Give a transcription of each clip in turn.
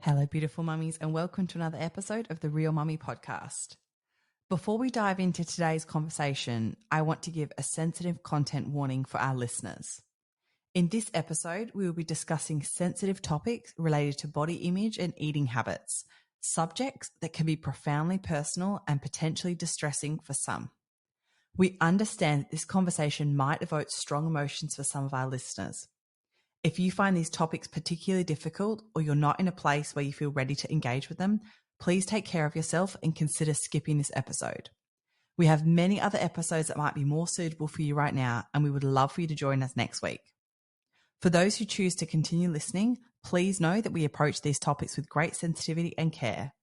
Hello, beautiful mummies, and welcome to another episode of the Real Mummy podcast. Before we dive into today's conversation, I want to give a sensitive content warning for our listeners. In this episode, we will be discussing sensitive topics related to body image and eating habits, subjects that can be profoundly personal and potentially distressing for some. We understand that this conversation might evoke strong emotions for some of our listeners. If you find these topics particularly difficult or you're not in a place where you feel ready to engage with them, please take care of yourself and consider skipping this episode. We have many other episodes that might be more suitable for you right now, and we would love for you to join us next week. For those who choose to continue listening, please know that we approach these topics with great sensitivity and care.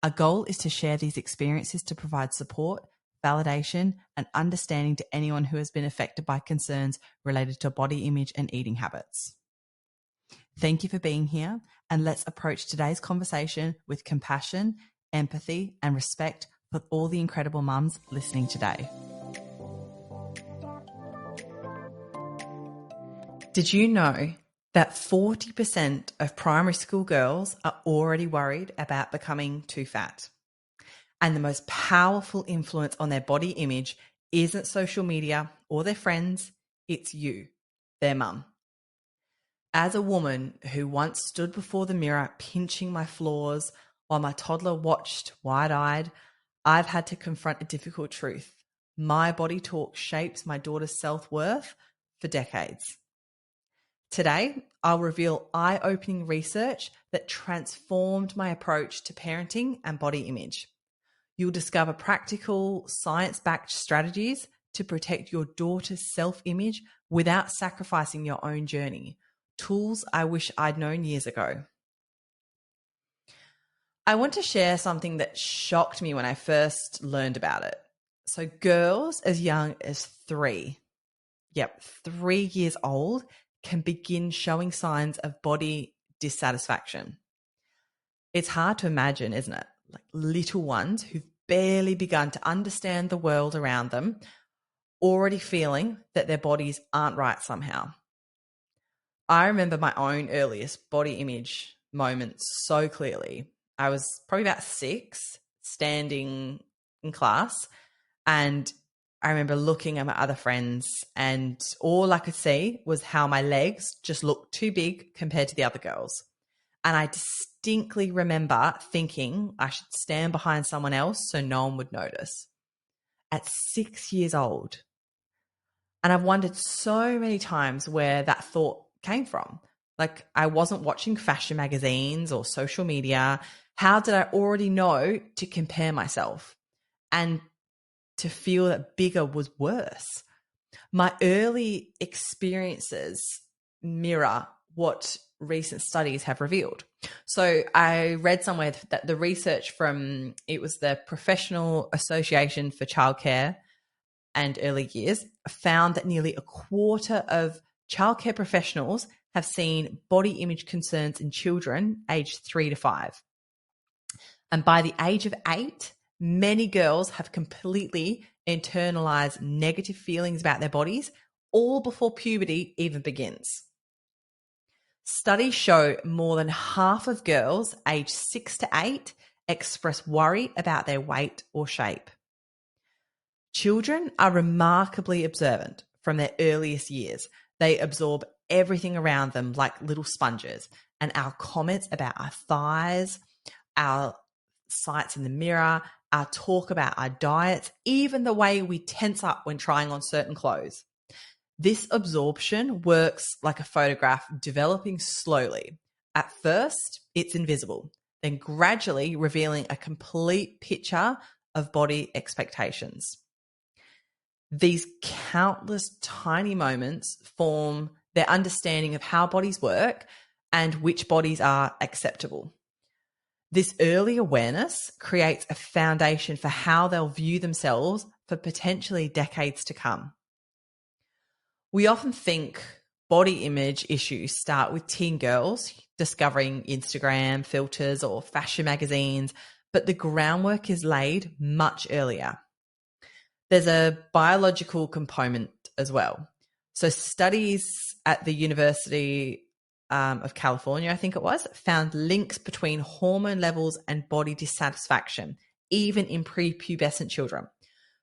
Our goal is to share these experiences to provide support, validation, and understanding to anyone who has been affected by concerns related to body image and eating habits. Thank you for being here, and let's approach today's conversation with compassion, empathy, and respect for all the incredible mums listening today. Did you know that 40% of primary school girls are already worried about becoming too fat? And the most powerful influence on their body image isn't social media or their friends, it's you, their mum. As a woman who once stood before the mirror pinching my flaws while my toddler watched wide-eyed, I've had to confront a difficult truth. My body talk shapes my daughter's self-worth for decades. Today, I'll reveal eye-opening research that transformed my approach to parenting and body image. You'll discover practical, science-backed strategies to protect your daughter's self-image without sacrificing your own journey. Tools I wish I'd known years ago. I want to share something that shocked me when I first learned about it. So girls as young as 3 years old can begin showing signs of body dissatisfaction. It's hard to imagine, isn't it? Like little ones who've barely begun to understand the world around them, already feeling that their bodies aren't right somehow. I remember my own earliest body image moments so clearly. I was probably about 6, standing in class, and I remember looking at my other friends, and all I could see was how my legs just looked too big compared to the other girls. And I distinctly remember thinking I should stand behind someone else so no one would notice. At 6 years old. And I've wondered so many times where that thought came from. Like, I wasn't watching fashion magazines or social media. How did I already know to compare myself and to feel that bigger was worse? My early experiences mirror what recent studies have revealed. So I read somewhere that the research from, it was the Professional Association for Childcare and Early Years, found that nearly a quarter of childcare professionals have seen body image concerns in children aged 3 to 5. And by the age of 8, many girls have completely internalized negative feelings about their bodies, all before puberty even begins. Studies show more than half of girls aged 6 to 8 express worry about their weight or shape. Children are remarkably observant from their earliest years. They absorb everything around them like little sponges, and our comments about our thighs, our sights in the mirror, our talk about our diets, even the way we tense up when trying on certain clothes. This absorption works like a photograph, developing slowly. At first, it's invisible, then gradually revealing a complete picture of body expectations. These countless tiny moments form their understanding of how bodies work and which bodies are acceptable. This early awareness creates a foundation for how they'll view themselves for potentially decades to come. We often think body image issues start with teen girls discovering Instagram filters or fashion magazines, but the groundwork is laid much earlier. There's a biological component as well. So studies at the University of California, I think it was, found links between hormone levels and body dissatisfaction, even in prepubescent children.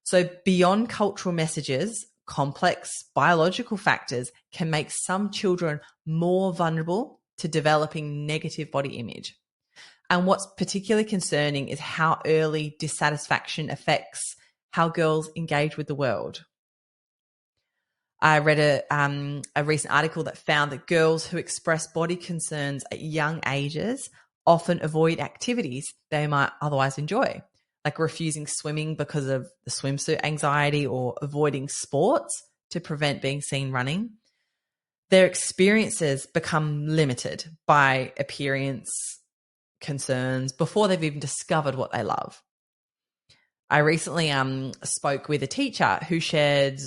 So beyond cultural messages, complex biological factors can make some children more vulnerable to developing negative body image. And what's particularly concerning is how early dissatisfaction affects how girls engage with the world. I read a recent article that found that girls who express body concerns at young ages often avoid activities they might otherwise enjoy, like refusing swimming because of the swimsuit anxiety or avoiding sports to prevent being seen running. Their experiences become limited by appearance concerns before they've even discovered what they love. I recently spoke with a teacher who shared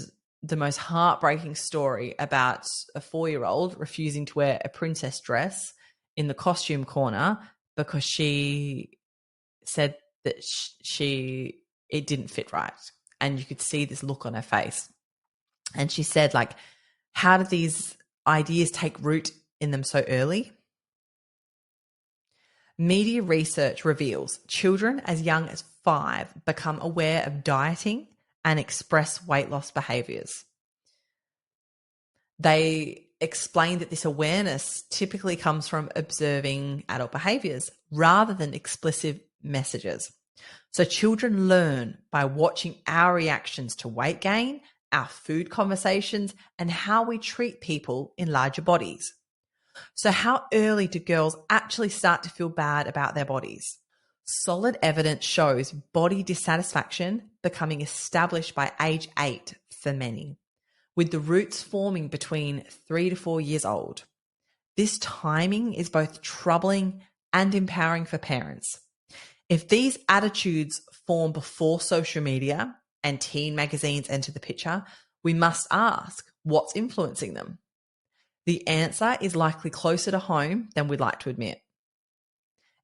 the most heartbreaking story about a 4-year-old refusing to wear a princess dress in the costume corner because she said that it didn't fit right. And you could see this look on her face. And she said, like, how did these ideas take root in them so early? Media research reveals children as young as 5 become aware of dieting and express weight loss behaviors. They explain that this awareness typically comes from observing adult behaviors rather than explicit messages. So children learn by watching our reactions to weight gain, our food conversations, and how we treat people in larger bodies. So how early do girls actually start to feel bad about their bodies? Solid evidence shows body dissatisfaction becoming established by age 8 for many, with the roots forming between 3 to 4 years old. This timing is both troubling and empowering for parents. If these attitudes form before social media and teen magazines enter the picture, we must ask, what's influencing them? The answer is likely closer to home than we'd like to admit.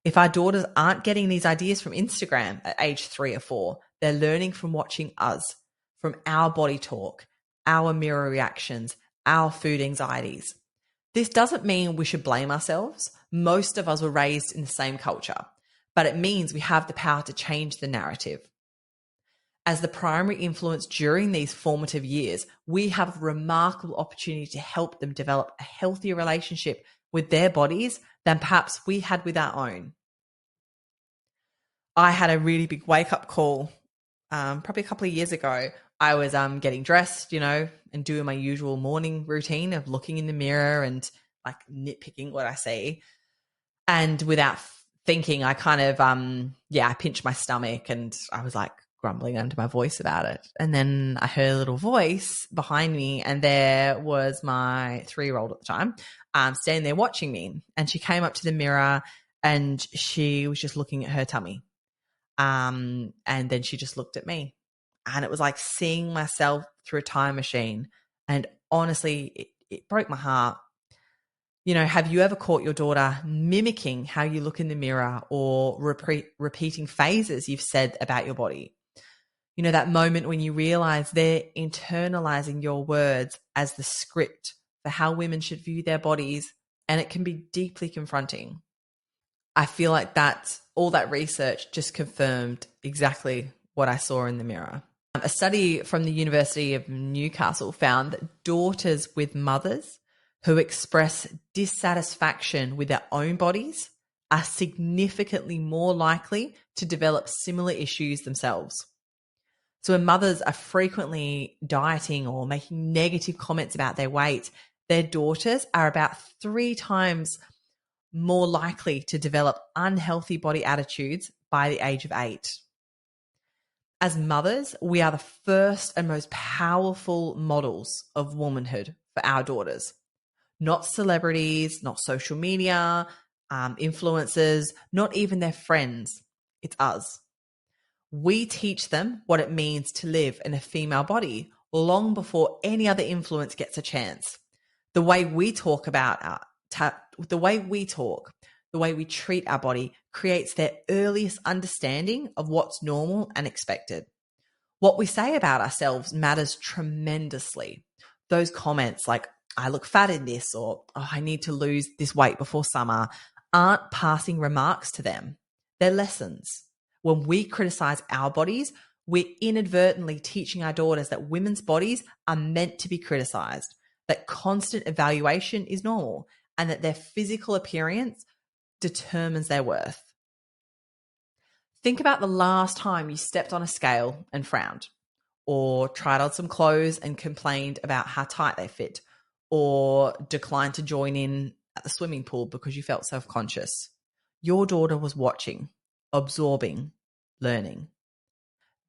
If our daughters aren't getting these ideas from Instagram at age 3 or 4, they're learning from watching us, from our body talk, our mirror reactions, our food anxieties. This doesn't mean we should blame ourselves. Most of us were raised in the same culture, but it means we have the power to change the narrative. As the primary influence during these formative years, we have a remarkable opportunity to help them develop a healthier relationship with their bodies than perhaps we had with our own. I had a really big wake-up call probably a couple of years ago. I was getting dressed, and doing my usual morning routine of looking in the mirror and like nitpicking what I see. And without thinking, I kind of, I pinched my stomach and I was like grumbling under my voice about it. And then I heard a little voice behind me, and there was my 3-year-old at the time standing there watching me. And she came up to the mirror and she was just looking at her tummy. And then she just looked at me. And it was like seeing myself through a time machine. And honestly, it broke my heart. Have you ever caught your daughter mimicking how you look in the mirror or repeating phrases you've said about your body? That moment when you realize they're internalizing your words as the script for how women should view their bodies, and it can be deeply confronting. I feel like all that research just confirmed exactly what I saw in the mirror. A study from the University of Newcastle found that daughters with mothers who express dissatisfaction with their own bodies are significantly more likely to develop similar issues themselves. So when mothers are frequently dieting or making negative comments about their weight, their daughters are about 3 times more likely to develop unhealthy body attitudes by the age of 8. As mothers, we are the first and most powerful models of womanhood for our daughters. Not celebrities, not social media, influencers, not even their friends. It's us. We teach them what it means to live in a female body long before any other influence gets a chance. The way we talk, the way we treat our body creates their earliest understanding of what's normal and expected. What we say about ourselves matters tremendously. Those comments like, I look fat in this, or oh, I need to lose this weight before summer, aren't passing remarks to them. They're lessons. When we criticize our bodies, we're inadvertently teaching our daughters that women's bodies are meant to be criticized, that constant evaluation is normal, and that their physical appearance determines their worth. Think about the last time you stepped on a scale and frowned, or tried on some clothes and complained about how tight they fit, or declined to join in at the swimming pool because you felt self-conscious. Your daughter was watching, absorbing, learning.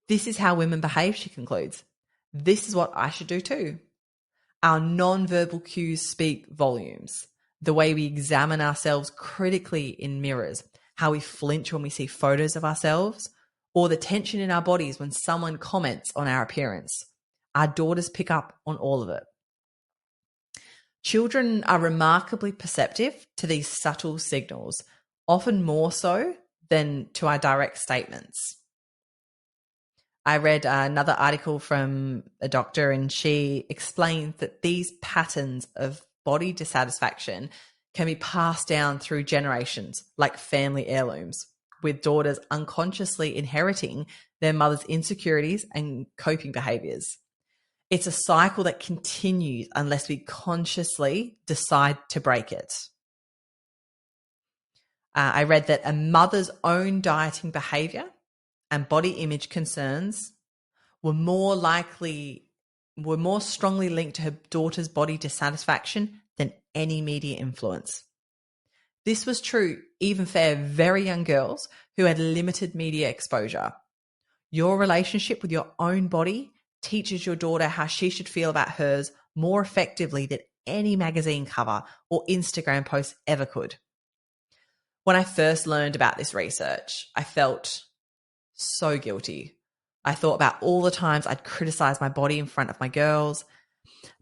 This is how women behave, she concludes. This is what I should do too. Our non-verbal cues speak volumes. The way we examine ourselves critically in mirrors, how we flinch when we see photos of ourselves, or the tension in our bodies when someone comments on our appearance. Our daughters pick up on all of it. Children are remarkably perceptive to these subtle signals, often more so than to our direct statements. I read another article from a doctor, and she explained that these patterns of body dissatisfaction can be passed down through generations, like family heirlooms, with daughters unconsciously inheriting their mother's insecurities and coping behaviors. It's a cycle that continues unless we consciously decide to break it. I read that a mother's own dieting behavior and body image concerns were more strongly linked to her daughter's body dissatisfaction than any media influence. This was true even for very young girls who had limited media exposure. Your relationship with your own body teaches your daughter how she should feel about hers more effectively than any magazine cover or Instagram post ever could. When I first learned about this research, I felt so guilty. I thought about all the times I'd criticized my body in front of my girls.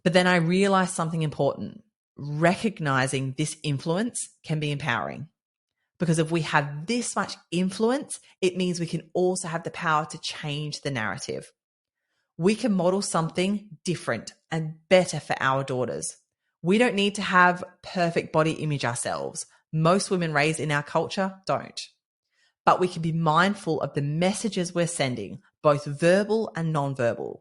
But then I realized something important. Recognizing this influence can be empowering. Because if we have this much influence, it means we can also have the power to change the narrative. We can model something different and better for our daughters. We don't need to have perfect body image ourselves. Most women raised in our culture don't. But we can be mindful of the messages we're sending, both verbal and nonverbal.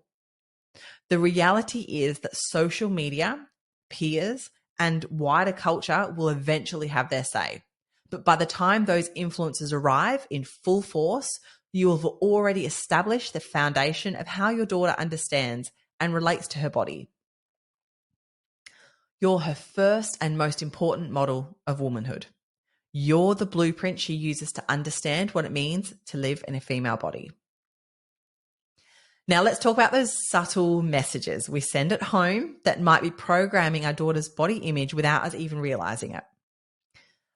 The reality is that social media, peers, and wider culture will eventually have their say. But by the time those influences arrive in full force, you have already established the foundation of how your daughter understands and relates to her body. You're her first and most important model of womanhood. You're the blueprint she uses to understand what it means to live in a female body. Now let's talk about those subtle messages we send at home that might be programming our daughter's body image without us even realizing it.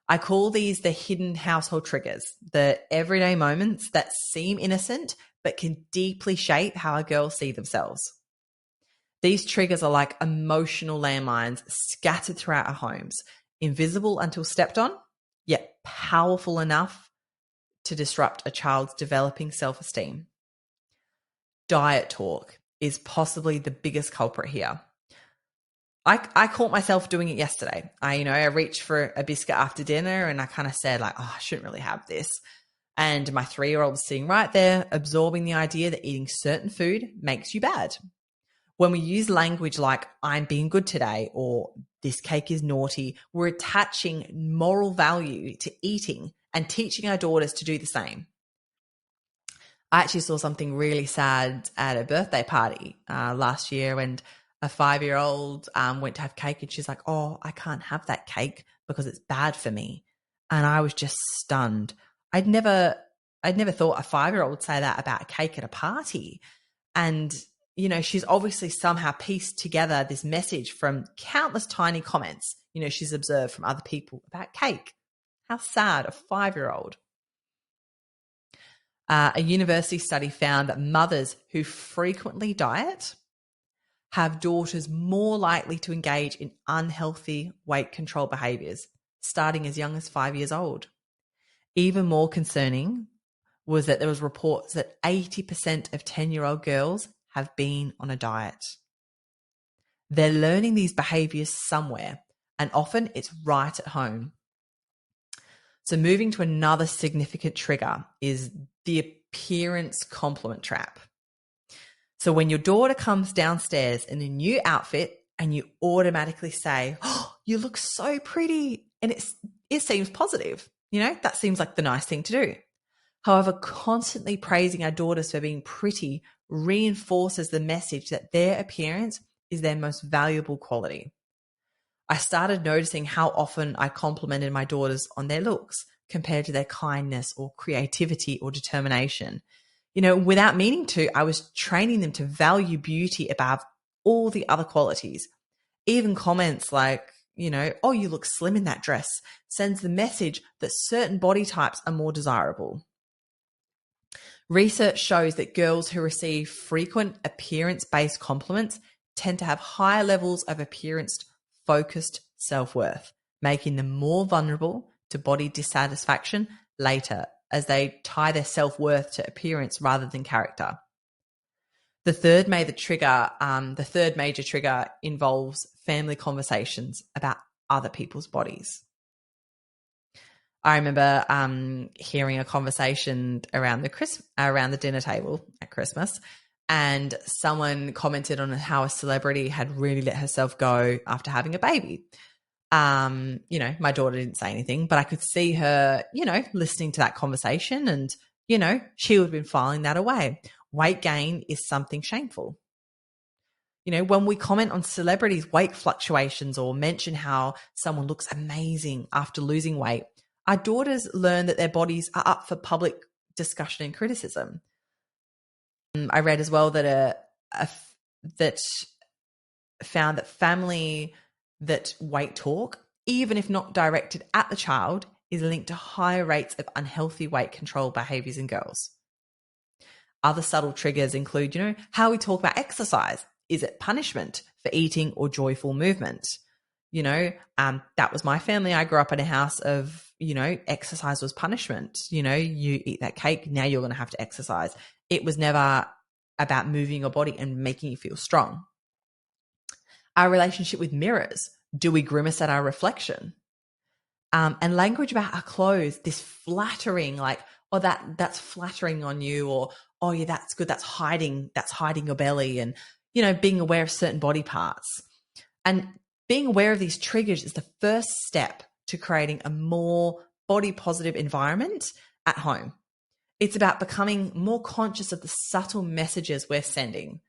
I call these the hidden household triggers, the everyday moments that seem innocent but can deeply shape how our girls see themselves. These triggers are like emotional landmines scattered throughout our homes, invisible until stepped on, yet powerful enough to disrupt a child's developing self-esteem. Diet talk is possibly the biggest culprit here. I caught myself doing it yesterday. I reached for a biscuit after dinner and I kind of said like, I shouldn't really have this. And my 3-year-old was sitting right there absorbing the idea that eating certain food makes you bad. When we use language like I'm being good today or this cake is naughty, we're attaching moral value to eating and teaching our daughters to do the same. I actually saw something really sad at a birthday party last year, and a 5-year-old went to have cake and she's like, oh, I can't have that cake because it's bad for me. And I was just stunned. I'd never thought a 5-year-old would say that about a cake at a party. And, she's obviously somehow pieced together this message from countless tiny comments, she's observed from other people about cake. How sad, a 5-year-old. A university study found that mothers who frequently diet have daughters more likely to engage in unhealthy weight control behaviors, starting as young as 5 years old. Even more concerning was that there was reports that 80% of 10-year-old girls have been on a diet. They're learning these behaviors somewhere, and often it's right at home. So moving to another significant trigger is the appearance compliment trap. So when your daughter comes downstairs in a new outfit and you automatically say, "Oh, you look so pretty," and it seems positive. That seems like the nice thing to do. However, constantly praising our daughters for being pretty reinforces the message that their appearance is their most valuable quality. I started noticing how often I complimented my daughters on their looks compared to their kindness or creativity or determination. Without meaning to, I was training them to value beauty above all the other qualities. Even comments like, "Oh, you look slim in that dress," sends the message that certain body types are more desirable. Research shows that girls who receive frequent appearance-based compliments tend to have higher levels of appearance-focused self-worth, making them more vulnerable to body dissatisfaction later as they tie their self-worth to appearance rather than character. The third major trigger involves family conversations about other people's bodies. I remember hearing a conversation around the dinner table at Christmas, and someone commented on how a celebrity had really let herself go after having a baby. My daughter didn't say anything, but I could see her, listening to that conversation, and, she would have been filing that away. Weight gain is something shameful. When we comment on celebrities' weight fluctuations or mention how someone looks amazing after losing weight, our daughters learn that their bodies are up for public discussion and criticism. I read as well that that found that family that weight talk, even if not directed at the child, is linked to higher rates of unhealthy weight control behaviors in girls. Other subtle triggers include, how we talk about exercise. Is it punishment for eating or joyful movement? That was my family. I grew up in a house of, exercise was punishment. You eat that cake, now you're going to have to exercise. It was never about moving your body and making you feel strong. Our relationship with mirrors. Do we grimace at our reflection? And language about our clothes, this flattering, like, "Oh, that's flattering on you," or, "Oh yeah, that's good. That's hiding your belly," and, being aware of certain body parts. And being aware of these triggers is the first step to creating a more body positive environment at home. It's about becoming more conscious of the subtle messages we're sending.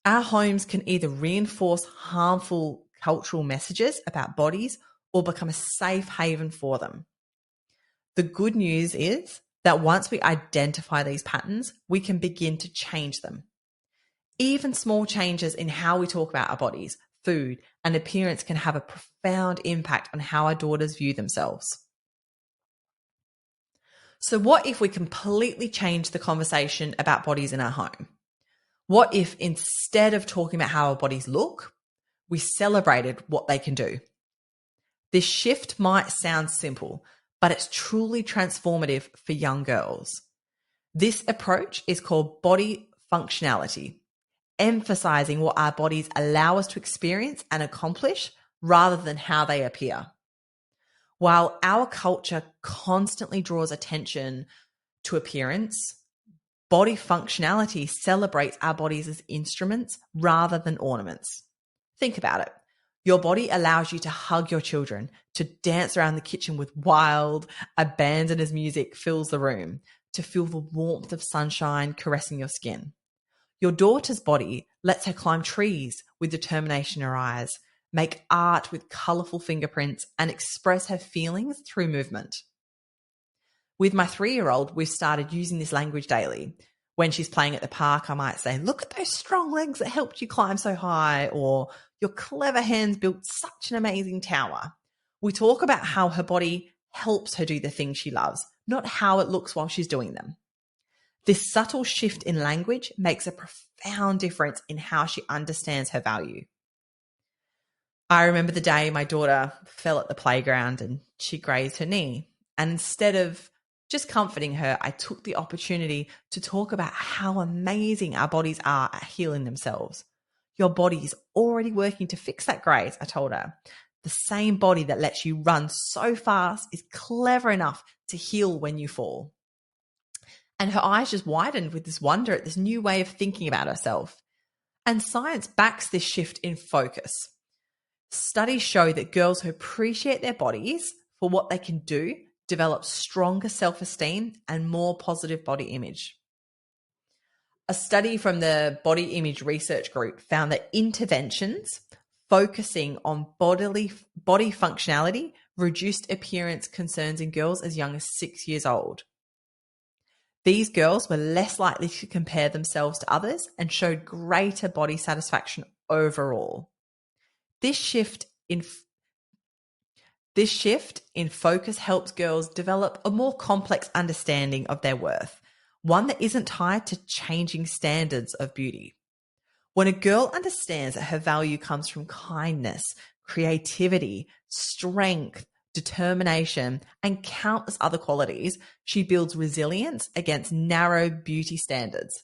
Our homes can either reinforce harmful cultural messages about bodies or become a safe haven for them. The good news is that once we identify these patterns, we can begin to change them. Even small changes in how we talk about our bodies, food, and appearance can have a profound impact on how our daughters view themselves. So what if we completely change the conversation about bodies in our home? What if instead of talking about how our bodies look, we celebrated what they can do? This shift might sound simple, but it's truly transformative for young girls. This approach is called body functionality, emphasizing what our bodies allow us to experience and accomplish rather than how they appear. While our culture constantly draws attention to appearance, body functionality celebrates our bodies as instruments rather than ornaments. Think about it. Your body allows you to hug your children, to dance around the kitchen with wild, abandon as music fills the room, to feel the warmth of sunshine caressing your skin. Your daughter's body lets her climb trees with determination in her eyes, make art with colorful fingerprints, and express her feelings through movement. With my 3-year-old, we've started using this language daily. When she's playing at the park, I might say, "Look at those strong legs that helped you climb so high," or "Your clever hands built such an amazing tower." We talk about how her body helps her do the things she loves, not how it looks while she's doing them. This subtle shift in language makes a profound difference in how she understands her value. I remember the day my daughter fell at the playground and she grazed her knee. And instead of just comforting her, I took the opportunity to talk about how amazing our bodies are at healing themselves. Your body is already working to fix that graze, I told her. The same body that lets you run so fast is clever enough to heal when you fall. And her eyes just widened with this wonder at this new way of thinking about herself. And science backs this shift in focus. Studies show that girls who appreciate their bodies for what they can do develop stronger self-esteem and more positive body image. A study from the Body Image Research Group found that interventions focusing on body functionality reduced appearance concerns in girls as young as 6 years old. These girls were less likely to compare themselves to others and showed greater body satisfaction overall. This shift in focus helps girls develop a more complex understanding of their worth, one that isn't tied to changing standards of beauty. When a girl understands that her value comes from kindness, creativity, strength, determination, and countless other qualities, she builds resilience against narrow beauty standards.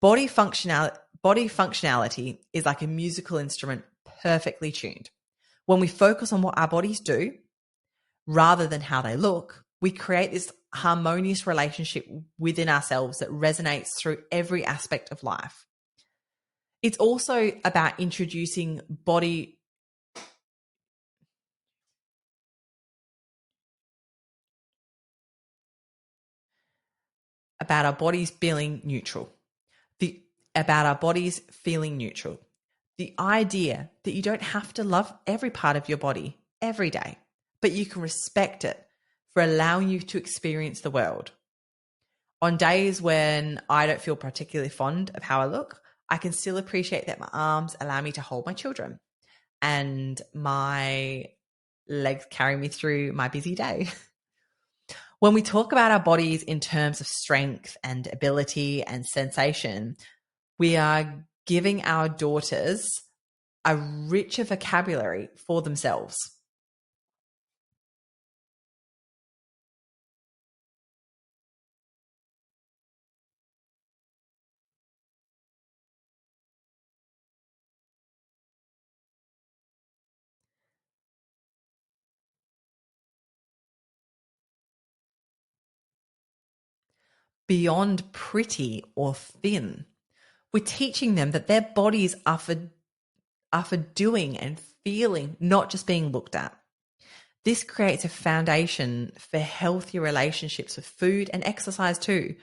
Body functionality is like a musical instrument perfectly tuned. When we focus on what our bodies do, rather than how they look, we create this harmonious relationship within ourselves that resonates through every aspect of life. It's also about introducing about our bodies feeling neutral. About our bodies feeling neutral. The idea that you don't have to love every part of your body every day, but you can respect it for allowing you to experience the world. On days when I don't feel particularly fond of how I look, I can still appreciate that my arms allow me to hold my children and my legs carry me through my busy day. When we talk about our bodies in terms of strength and ability and sensation, we are giving our daughters a richer vocabulary for themselves. Beyond pretty or thin, we're teaching them that their bodies are for doing and feeling, not just being looked at. This creates a foundation for healthier relationships with food and exercise too.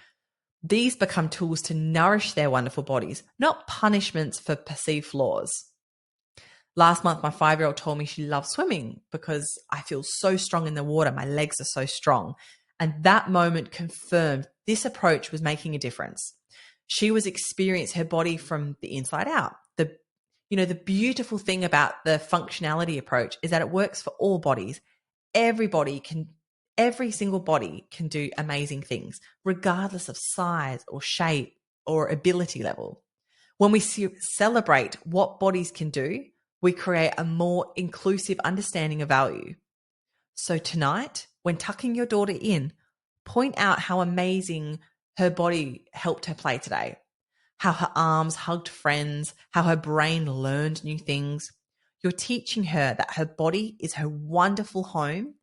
These become tools to nourish their wonderful bodies, not punishments for perceived flaws. Last month, my 5-year-old told me she loves swimming because I feel so strong in the water. My legs are so strong. And that moment confirmed this approach was making a difference. She was experiencing her body from the inside out. The beautiful thing about the functionality approach is that it works for all bodies. Every single body can do amazing things, regardless of size or shape or ability level. When we celebrate what bodies can do, we create a more inclusive understanding of value. So tonight, when tucking your daughter in, point out how amazing her body helped her play today, how her arms hugged friends, how her brain learned new things. You're teaching her that her body is her wonderful home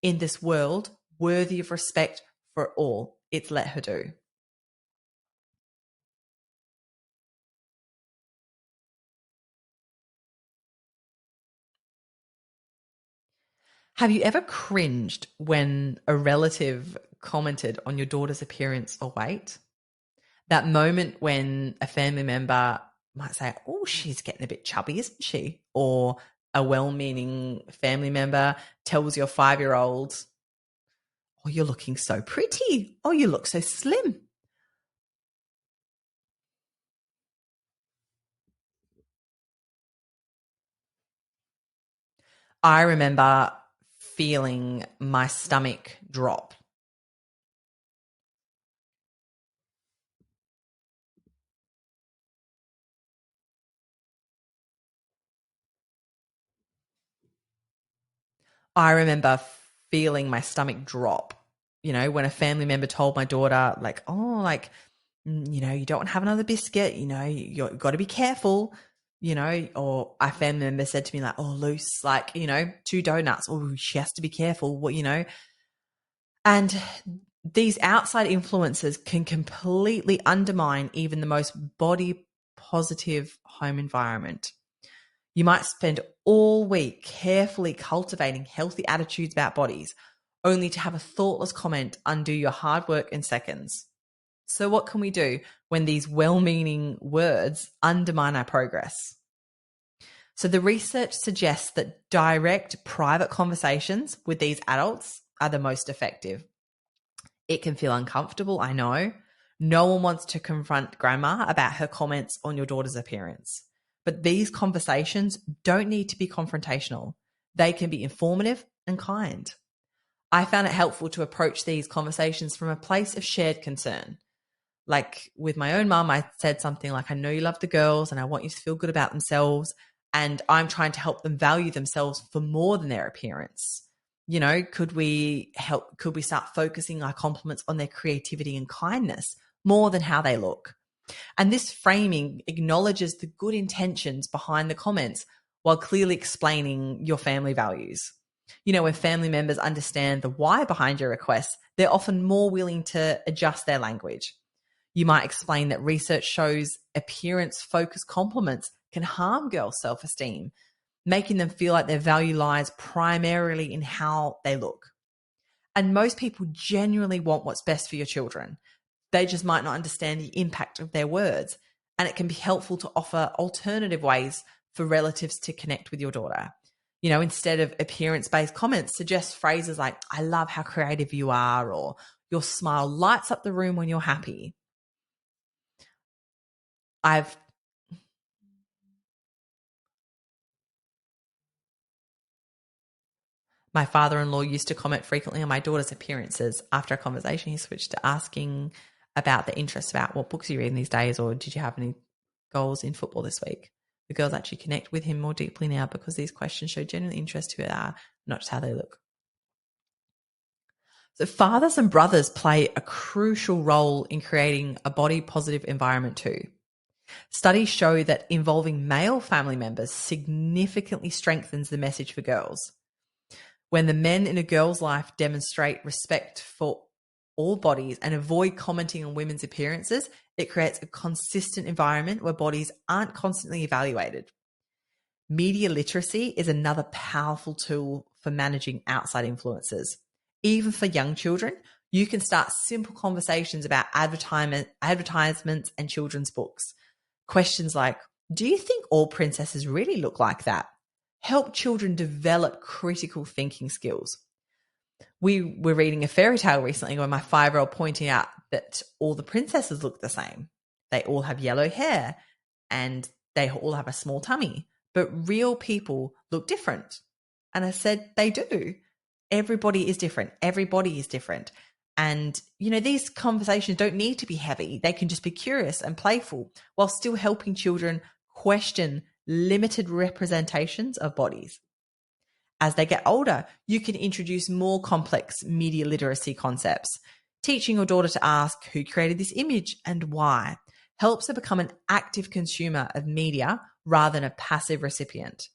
in this world worthy of respect for all it's let her do. Have you ever cringed when a relative commented on your daughter's appearance or weight? That moment when a family member might say, "Oh, she's getting a bit chubby, isn't she?" Or a well-meaning family member tells your 5-year-old, "Oh, you're looking so pretty. Oh, you look so slim." I remember feeling my stomach drop. I remember feeling my stomach drop, when a family member told my daughter, like, "Oh, like, You don't want to have another biscuit. You've got to be careful. Or a family member said to me like, oh, loose, like, 2 donuts. Oh, she has to be careful. And these outside influences can completely undermine even the most body positive home environment. You might spend all week carefully cultivating healthy attitudes about bodies, only to have a thoughtless comment undo your hard work in seconds. So, what can we do when these well meaning words undermine our progress? So, the research suggests that direct private conversations with these adults are the most effective. It can feel uncomfortable, I know. No one wants to confront grandma about her comments on your daughter's appearance. But these conversations don't need to be confrontational. They can be informative and kind. I found it helpful to approach these conversations from a place of shared concern. Like with my own mum, I said something like, I know you love the girls and I want you to feel good about themselves. And I'm trying to help them value themselves for more than their appearance. Could we start focusing our compliments on their creativity and kindness more than how they look? And this framing acknowledges the good intentions behind the comments while clearly explaining your family values. When family members understand the why behind your requests, they're often more willing to adjust their language. You might explain that research shows appearance-focused compliments can harm girls' self-esteem, making them feel like their value lies primarily in how they look. And most people genuinely want what's best for your children. They just might not understand the impact of their words. And it can be helpful to offer alternative ways for relatives to connect with your daughter. Instead of appearance-based comments, suggest phrases like, I love how creative you are, or your smile lights up the room when you're happy. My father-in-law used to comment frequently on my daughter's appearances. After a conversation, he switched to asking about the interest about what books you read these days, or did you have any goals in football this week? The girls actually connect with him more deeply now because these questions show genuine interest who they are, not just how they look. So fathers and brothers play a crucial role in creating a body positive environment too. Studies show that involving male family members significantly strengthens the message for girls. When the men in a girl's life demonstrate respect for all bodies and avoid commenting on women's appearances, it creates a consistent environment where bodies aren't constantly evaluated. Media literacy is another powerful tool for managing outside influences. Even for young children, you can start simple conversations about advertisements and children's books. Questions like, do you think all princesses really look like that? Help children develop critical thinking skills. We were reading a fairy tale recently where my 5-year-old pointing out that all the princesses look the same. They all have yellow hair and they all have a small tummy, but real people look different. And I said, they do. Everybody is different. Everybody is different. And, these conversations don't need to be heavy. They can just be curious and playful while still helping children question limited representations of bodies. As they get older, you can introduce more complex media literacy concepts. Teaching your daughter to ask who created this image and why helps her become an active consumer of media rather than a passive recipient.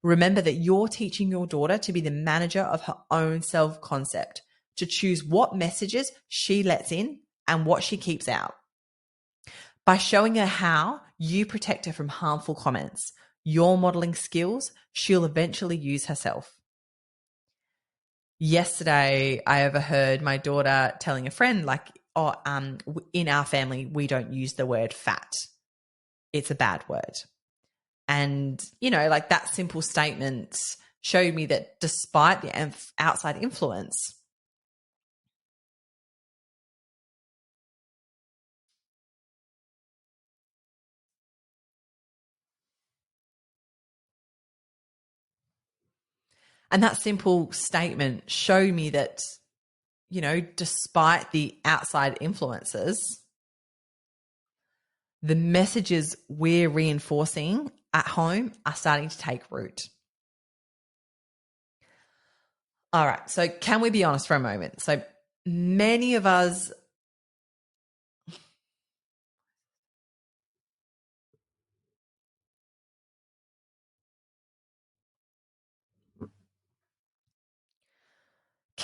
Remember that you're teaching your daughter to be the manager of her own self-concept, to choose what messages she lets in and what she keeps out. By showing her how you protect her from harmful comments, you're modeling skills she'll eventually use herself. Yesterday, I overheard my daughter telling a friend, like, in our family, we don't use the word fat. It's a bad word. And, like that simple statement showed me that despite the outside influence, and that simple statement showed me that, despite the outside influences, the messages we're reinforcing at home are starting to take root. All right. So can we be honest for a moment? So many of us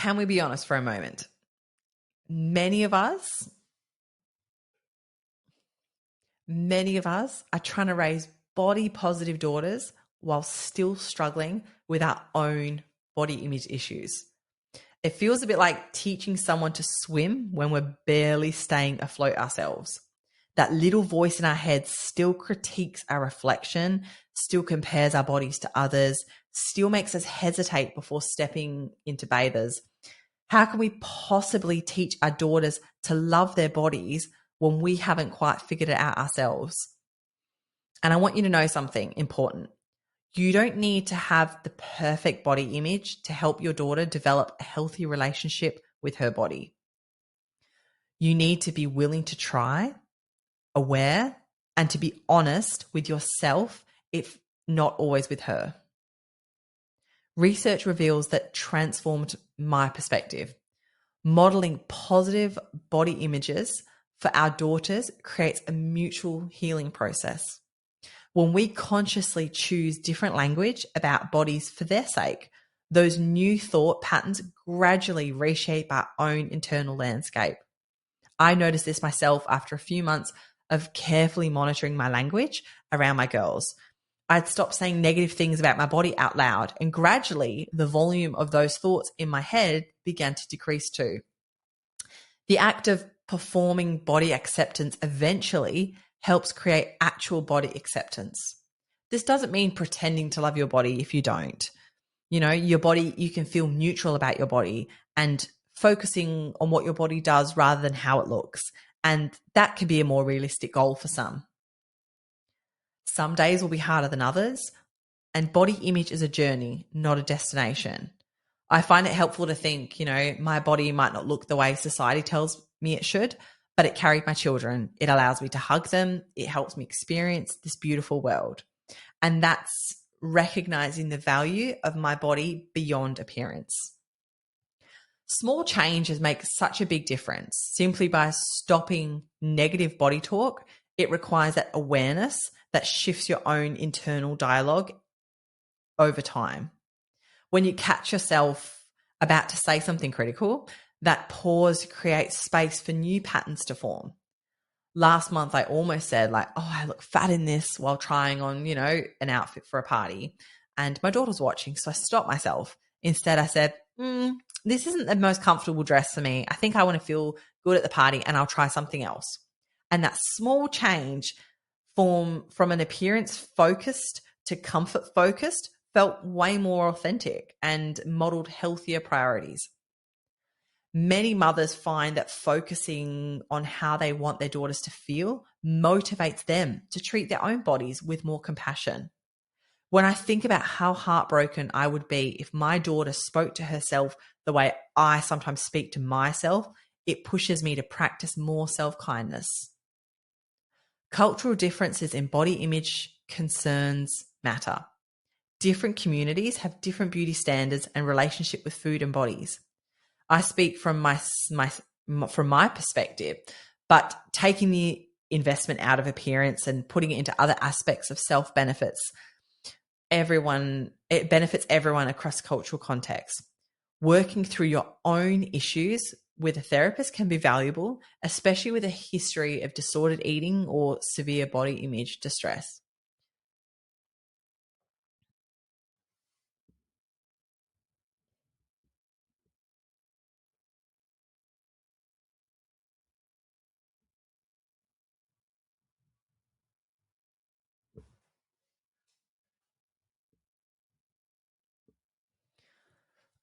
can we be honest for a moment? Many of us are trying to raise body positive daughters while still struggling with our own body image issues. It feels a bit like teaching someone to swim when we're barely staying afloat ourselves. That little voice in our head still critiques our reflection, still compares our bodies to others, still makes us hesitate before stepping into bathers. How can we possibly teach our daughters to love their bodies when we haven't quite figured it out ourselves? And I want you to know something important. You don't need to have the perfect body image to help your daughter develop a healthy relationship with her body. You need to be willing to try, aware, and to be honest with yourself, if not always with her. Research reveals that transformed my perspective. Modeling positive body images for our daughters creates a mutual healing process. When we consciously choose different language about bodies for their sake, those new thought patterns gradually reshape our own internal landscape. I noticed this myself after a few months of carefully monitoring my language around my girls. I'd stopped saying negative things about my body out loud, and gradually the volume of those thoughts in my head began to decrease too. The act of performing body acceptance eventually helps create actual body acceptance. This doesn't mean pretending to love your body if you don't. Your body, you can feel neutral about your body and focusing on what your body does rather than how it looks. And that can be a more realistic goal for some. Some days will be harder than others, and body image is a journey, not a destination. I find it helpful to think, my body might not look the way society tells me it should, but it carried my children. It allows me to hug them. It helps me experience this beautiful world. And that's recognizing the value of my body beyond appearance. Small changes make such a big difference. Simply by stopping negative body talk, it requires that awareness that shifts your own internal dialogue over time. When you catch yourself about to say something critical, that pause creates space for new patterns to form. Last month, I almost said I look fat in this while trying on, an outfit for a party. And my daughter's watching, so I stopped myself. Instead, I said, this isn't the most comfortable dress for me. I think I want to feel good at the party and I'll try something else. And that small change from an appearance focused to comfort focused felt way more authentic and modeled healthier priorities. Many mothers find that focusing on how they want their daughters to feel motivates them to treat their own bodies with more compassion. When I think about how heartbroken I would be if my daughter spoke to herself the way I sometimes speak to myself, it pushes me to practice more self-kindness. Cultural differences in body image concerns matter. Different communities have different beauty standards and relationship with food and bodies. I speak from my perspective, but taking the investment out of appearance and putting it into other aspects of self benefits it benefits everyone across cultural contexts. Working through your own issues with a therapist can be valuable, especially with a history of disordered eating or severe body image distress.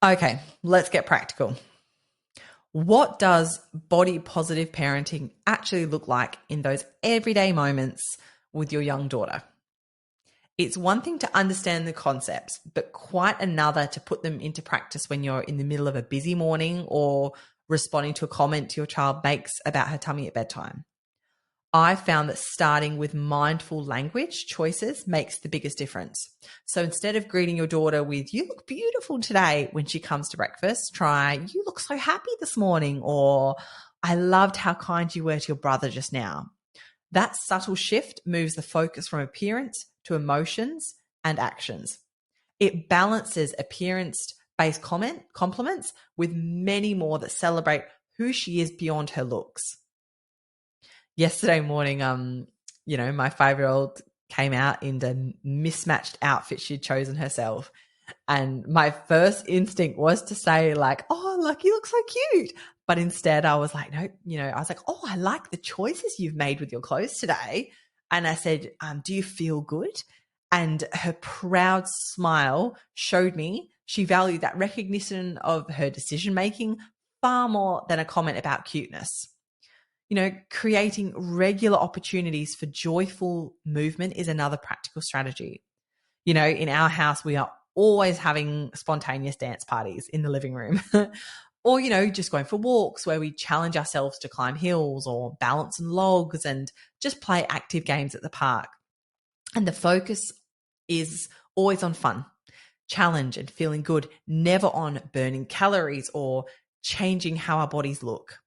Okay, let's get practical. What does body positive parenting actually look like in those everyday moments with your young daughter? It's one thing to understand the concepts, but quite another to put them into practice when you're in the middle of a busy morning or responding to a comment your child makes about her tummy at bedtime. I found that starting with mindful language choices makes the biggest difference. So instead of greeting your daughter with, "You look beautiful today," when she comes to breakfast, try, "You look so happy this morning," or, "I loved how kind you were to your brother just now." That subtle shift moves the focus from appearance to emotions and actions. It balances appearance based compliments with many more that celebrate who she is beyond her looks. Yesterday morning, my 5-year-old came out in the mismatched outfit she'd chosen herself. And my first instinct was to say like, oh, look, you look so cute. But instead I was like, no, I was like, oh, I like the choices you've made with your clothes today. And I said, do you feel good? And her proud smile showed me she valued that recognition of her decision-making far more than a comment about cuteness. Creating regular opportunities for joyful movement is another practical strategy. In our house, we are always having spontaneous dance parties in the living room or, just going for walks where we challenge ourselves to climb hills or balance on logs and just play active games at the park. And the focus is always on fun, challenge and feeling good, never on burning calories or changing how our bodies look.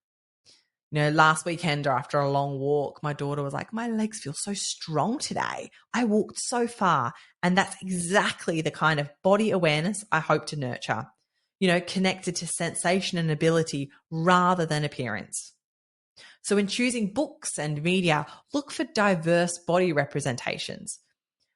Last weekend after a long walk, my daughter was like, my legs feel so strong today. I walked so far. And that's exactly the kind of body awareness I hope to nurture, connected to sensation and ability rather than appearance. So in choosing books and media, look for diverse body representations.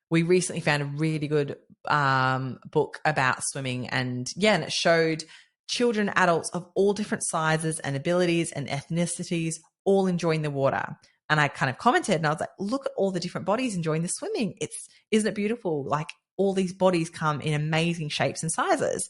We recently found a really good book about swimming and it showed children, adults of all different sizes and abilities and ethnicities all enjoying the water. And I kind of commented and I was like, look at all the different bodies enjoying the swimming. Isn't it beautiful? Like all these bodies come in amazing shapes and sizes.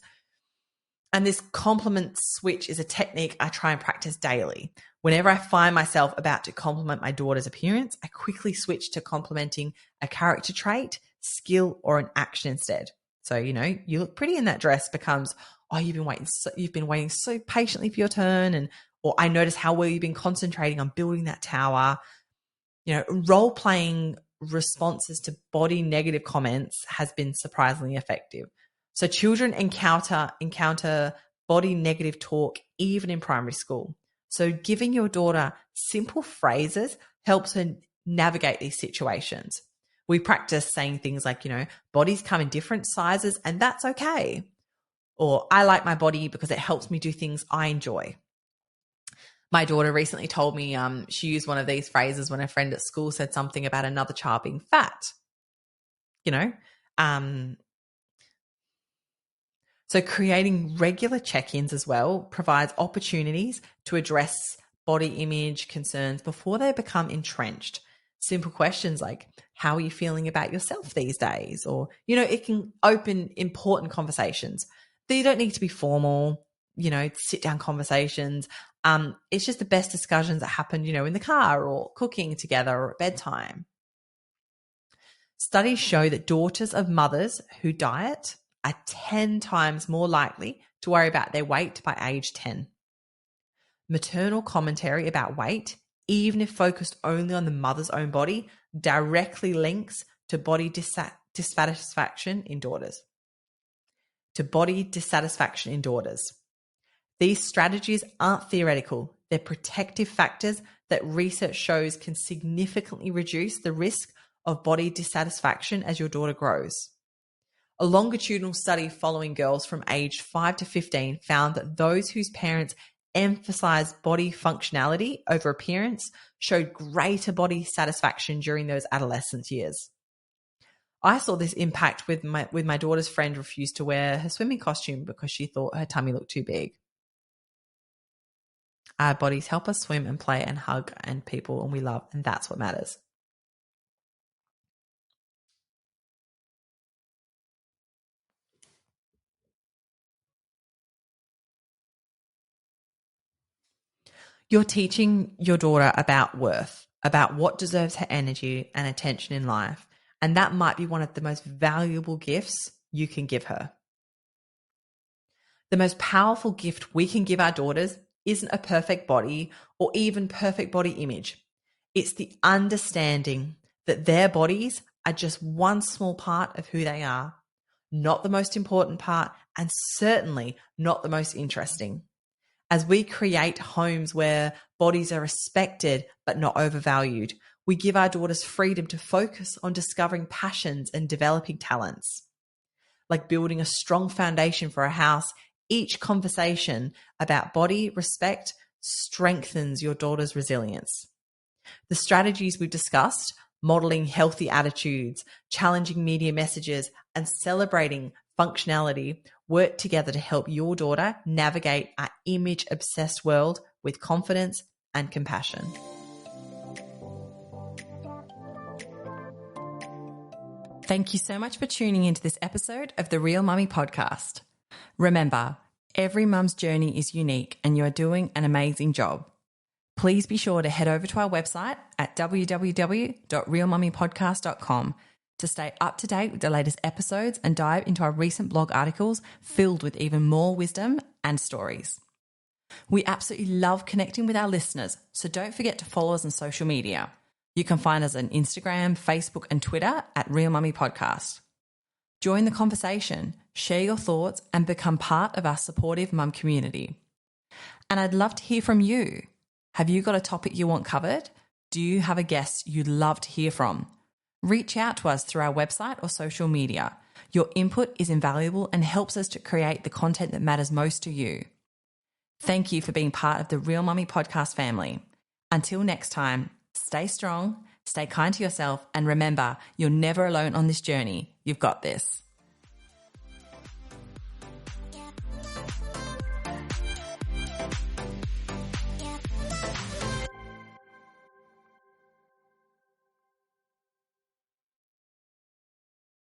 And this compliment switch is a technique I try and practice daily. Whenever I find myself about to compliment my daughter's appearance, I quickly switch to complimenting a character trait, skill, or an action instead. So, you look pretty in that dress becomes, oh, you've been waiting so patiently for your turn. Or I notice how well you've been concentrating on building that tower. Role-playing responses to body negative comments has been surprisingly effective. So children encounter body negative talk even in primary school. So giving your daughter simple phrases helps her navigate these situations. We practice saying things like, bodies come in different sizes and that's okay. Or I like my body because it helps me do things I enjoy. My daughter recently told me she used one of these phrases when a friend at school said something about another child being fat. So creating regular check-ins as well provides opportunities to address body image concerns before they become entrenched. Simple questions like, how are you feeling about yourself these days? Or, it can open important conversations. They don't need to be formal, sit down conversations. It's just the best discussions that happen, in the car or cooking together or at bedtime. Studies show that daughters of mothers who diet are 10 times more likely to worry about their weight by age 10. Maternal commentary about weight, even if focused only on the mother's own body, directly links to body dissatisfaction in daughters. These strategies aren't theoretical. They're protective factors that research shows can significantly reduce the risk of body dissatisfaction as your daughter grows. A longitudinal study following girls from age 5 to 15 found that those whose parents emphasized body functionality over appearance showed greater body satisfaction during those adolescent years. I saw this impact with my daughter's friend refused to wear her swimming costume because she thought her tummy looked too big. Our bodies help us swim and play and hug and people and we love, and that's what matters. You're teaching your daughter about worth, about what deserves her energy and attention in life. And that might be one of the most valuable gifts you can give her. The most powerful gift we can give our daughters isn't a perfect body or even perfect body image. It's the understanding that their bodies are just one small part of who they are, not the most important part, and certainly not the most interesting. As we create homes where bodies are respected but not overvalued, we give our daughters freedom to focus on discovering passions and developing talents. like building a strong foundation for a house, each conversation about body respect strengthens your daughter's resilience. The strategies we've discussed, modeling healthy attitudes, challenging media messages, and celebrating functionality, work together to help your daughter navigate our image-obsessed world with confidence and compassion. Thank you so much for tuning into this episode of the Real Mummy podcast. Remember, every mum's journey is unique and you are doing an amazing job. Please be sure to head over to our website at www.realmummypodcast.com to stay up to date with the latest episodes and dive into our recent blog articles filled with even more wisdom and stories. We absolutely love connecting with our listeners, so don't forget to follow us on social media. You can find us on Instagram, Facebook, and Twitter at Real Mummy Podcast. Join the conversation, share your thoughts, and become part of our supportive mum community. And I'd love to hear from you. Have you got a topic you want covered? Do you have a guest you'd love to hear from? Reach out to us through our website or social media. Your input is invaluable and helps us to create the content that matters most to you. Thank you for being part of the Real Mummy podcast family. Until next time, stay strong, stay kind to yourself, and remember, you're never alone on this journey. You've got this.